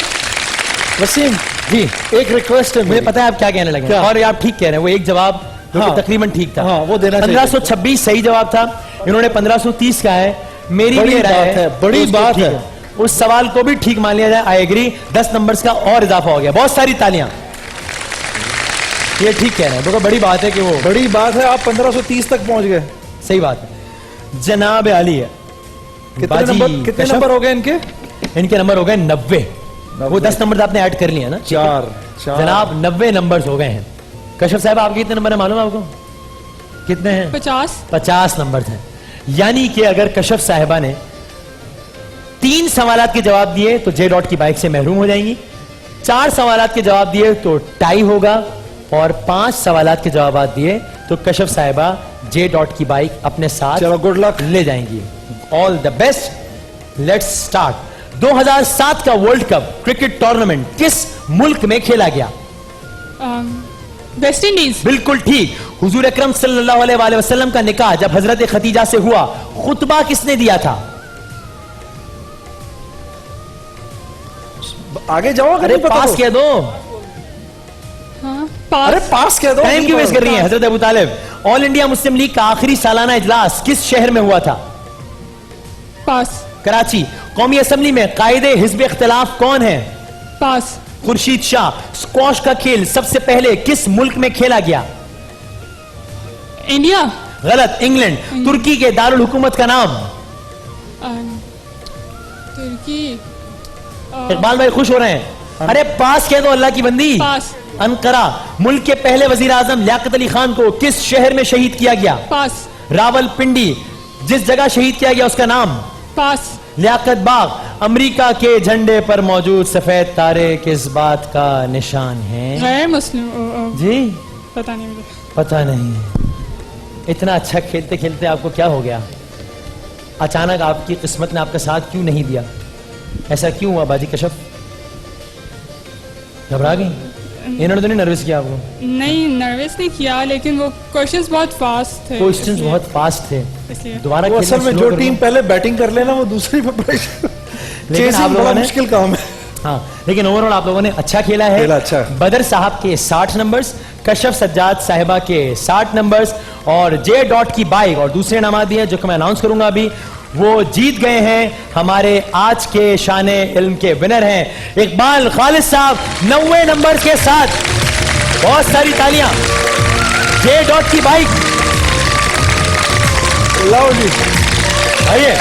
ji, एक रिक्वेस्ट है मुझे मेरी। पता है आप क्या कहने लगे क्या? और ये आप ठीक कह रहे हैं। वो एक जवाब जो कि हाँ। तकरीबन ठीक था। हाँ, वो देना चाहिए। 1526 सही जवाब था। इन्होंने 1530 का है। मेरी बड़ी भी राय बात है, बड़ी दोस्तों, बात ठीक है। उस सवाल को भी ठीक मान लिया जाए। I agree. 10 नंबर्स का और इजाफा हो गया। बहुत सारी तालियां। ये ठीक कह रहे हैं, देखो बड़ी बात है कि वो बड़ी बात है, आप 1530 तक पहुंच गए। सही बात है। जनाब आली है। कितने नंबर हो गए इनके? इनके नंबर हो गए 90। वो 10 नंबर आपने ऐड कर लिया ना? 4। जनाब 90 नंबर्स हो गए हैं। कशफ साहब आपके कितने नंबर है मालूम है आपको? कितने हैं? 50। 50 नंबर हैं। यानी कि अगर कशफ साहिबा ने 3 सवालात के जवाब दिए तो जे डॉट की बाइक से महरूम हो जाएंगी। 4 सवालात के जवाब दिए तो टाई होगा और 5 सवालात के जवाब दिए तो कशफ साहिबा जे डॉट की बाइक अपने साथ चलो, गुड लक। ले जाएंगी। All the best. Let's start. 2007 का वर्ल्ड कप क्रिकेट टूर्नामेंट किस मुल्क में खेला गया? West Indies. बिल्कुल ठीक। हुजूर अकरम सल्लल्लाहु अलैहि वसल्लम का निकाह जब हजरत खतीजा से हुआ, खुतबा किसने दिया था? आगे जाओ। अरे पास कह दो। हाँ, अरे पास। पास कह दो। टाइम क्यों वेस्ट कर रही है? हजरत अबू तालिब। ऑल इंडिया मुस्लिम लीग का आखिरी सालाना इजलास किस शहर में हुआ था? पास। कराची। कौमी असेंबली में कायदे हिज़्ब इख्तिलाफ कौन है? पास। खुर्शीद शाह, स्क्वॉश का खेल सबसे पहले किस मुल्क में खेला गया? इंडिया। गलत, इंग्लैंड। तुर्की के दारुल हुकूमत का नाम? तुर्की। इकबाल भाई खुश हो रहे हैं। अरे पास कह दो अल्लाह की बंदी। पास। अनकरा। मुल्क के पहले वजीर आजम लियाकत अली खान को किस शहर में शहीद किया गया? पास। रावलपिंडी। जिस जगह शहीद किया गया उसका नाम? पास। लियाकत बाग। अमेरिका के झंडे पर मौजूद सफेद तारे किस बात का निशान है? गैर मुस्लिम। जी पता नहीं मुझे। पता नहीं। इतना अच्छा खेलते खेलते आपको क्या हो गया? अचानक आपकी किस्मत ने आपका साथ क्यों नहीं दिया? ऐसा क्यों हुआ बाजी कशफ? घबरा गई? इन्होंने तो नहीं नर्वस किया आपको? नहीं, नर्वस नहीं किया, लेकिन वो क्वेश्चंस बहुत फास्ट थे। क्वेश्चंस बहुत फास्ट थे। इसलिए दोबारा वो असल खेलना में slow जो करो। टीम पहले बैटिंग कर लेना वो दूसरी पे प्रेशर लेकिन आप बड़ा लोगों ने मुश्किल काम है। हाँ, लेकिन ओवरऑल आप लोगों ने अच्छा खेला है। खेला अच्छा है। बदर साहब के 60 नंबर्स, कशफ सज्जाद साहिबा के 60 नंबर्स और जे डॉट की बाइक और दूसरे इनामात दिए जो कि मैं अनाउंस करूंगा अभी, वो जीत गए हैं। हमारे आज के शाने इल्म के विनर हैं इकबाल खालिद साहब 90 नंबर के साथ। बहुत सारी तालियां। जे डॉट की बाइक लाओ जी, आइए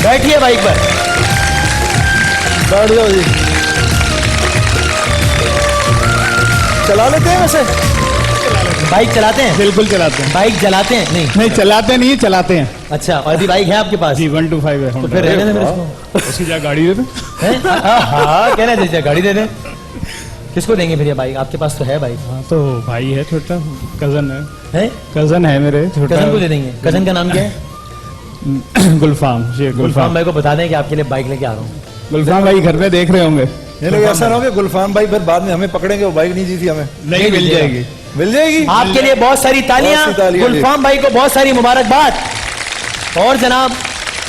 बैठिए बाइक पर। बैठ जाओ जी। चला लेते हैं वैसे? बाइक चलाते हैं? बिल्कुल चलाते हैं। बाइक जलाते हैं? नहीं। नहीं चलाते नहीं, चलाते हैं अच्छा, और भी बाइक है आपके पास? जी। 125 है तो Honda। फिर रहने दें मेरे इसको। उसकी जगह गाड़ी दे दो। हैं? हाँ, कहना चाहिए गाड़ी दे दें। किसको देंगे फिर ये बाइक? आपके पास तो है बाइक। हाँ तो भाई है छोटा, कजन है। हैं? कजन है मेरे छोटा। कजन को दे देंगे। कजन का नाम क्या है? गुलफाम। जी गुलफाम गुलफाम। भाई को बता दें कि आपके लिए बाइक लेके आ रहा हूँ। गुलफाम भाई घर पे देख रहे होंगे। ये लोग ऐसा ना हो कि गुलफाम भाई फिर बाद में हमें पकड़ेंगे, वो बाइक नहीं दी थी हमें। नहीं मिल जाएगी। मिल जाएगी आपके लिए बहुत सारी तालियां। बहुत सी तालियां गुलफाम भाई को बहुत सारी मुबारकबाद। और जनाब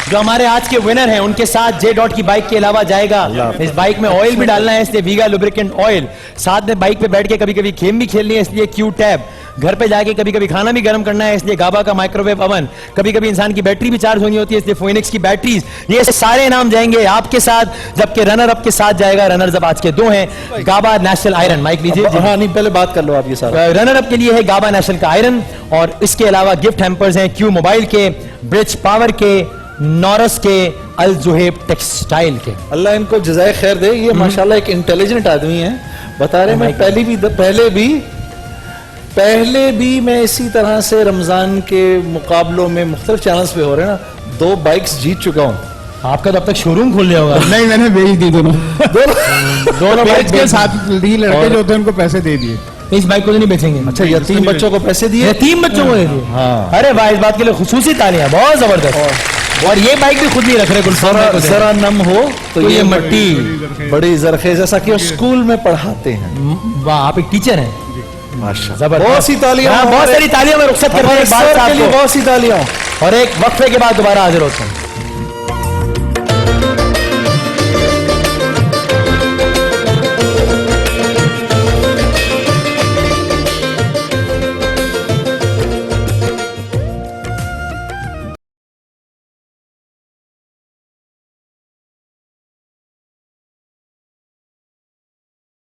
जो हमारे आज के विनर हैं उनके साथ जे डॉट की बाइक के अलावा जाएगा। इस बाइक में ऑयल भी डालना है, इसलिए वीगा लुब्रिकेंट ऑयल। साथ में बाइक पे बैठ के कभी कभी गेम भी खेलनी है, इसलिए क्यू टैब। घर पे जाके कभी कभी खाना भी गर्म करना है, इसलिए गाबा का माइक्रोवेव ओवन। कभी कभी इंसान की बैटरी भी चार्ज होनी होती है, इसलिए फोइनिक्स की बैटरीज। ये सारे इनाम जाएंगे आपके साथ, जबकि रनर अप के साथ जाएगा। रनर्स अब आज के 2 हैं। गाबा नेशनल आयरन। माइक लीजिए। हाँ नहीं, पहले बात कर लो आप ये सारा। रनर अप के लिए है गाबा नेशनल का आयरन, और इसके अलावा गिफ्ट हैम्पर्स हैं क्यू मोबाइल के, ब्रिज पावर के, नॉरस के, अल जुहेब टेक्सटाइल के। अल्लाह इनको जज़ाए खैर दे। ये माशाल्लाह एक इंटेलिजेंट आदमी है। बता रहे मैं पहले भी मैं इसी तरह से रमजान के मुकाबलों में मुख्तलिफ चैनल्स पे हो रहे हैं ना, 2 बाइक्स जीत चुका हूँ। आपका तो अब तक शोरूम खोल लिया होगा। नहीं, मैंने बेच दी दोनों। दोनों बेच बाइक के साथ दी, लड़के जो होते हैं उनको पैसे दे दिए। इस बाइक को तो नहीं बेचेंगे? अच्छा, यतीम बच्चों को पैसे दिए? यतीम बच्चों को दे दिए? हाँ। अरे भाई, इस बात के लिए खुसूसी तालियां। बहुत जबरदस्त। और ये बाइक भी खुद नहीं रख रहे गुलफाम भाई को दे। जरा नम हो तो ये मट्टी बड़ी जरखेज, जैसा कि वो स्कूल में पढ़ाते हैं। वाह, आप एक टीचर हैं। माशाल्लाह। जबरदस्त। बहुत सी तालियां। हाँ, बहुत सारी तालियां। मैं रुखसत करने हमारे एक बात सर के आपको। लिए बहुत सी तालियां। और एक वक्फे के बाद दोबारा हाजिर होते हैं।